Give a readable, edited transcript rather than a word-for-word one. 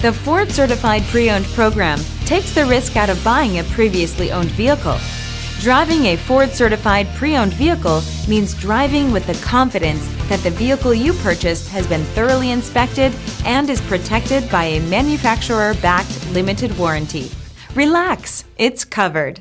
The Ford Certified Pre-Owned program takes the risk out of buying a previously owned vehicle. Driving a Ford Certified Pre-Owned vehicle means driving with the confidence that the vehicle you purchased has been thoroughly inspected and is protected by a manufacturer-backed limited warranty. Relax, it's covered.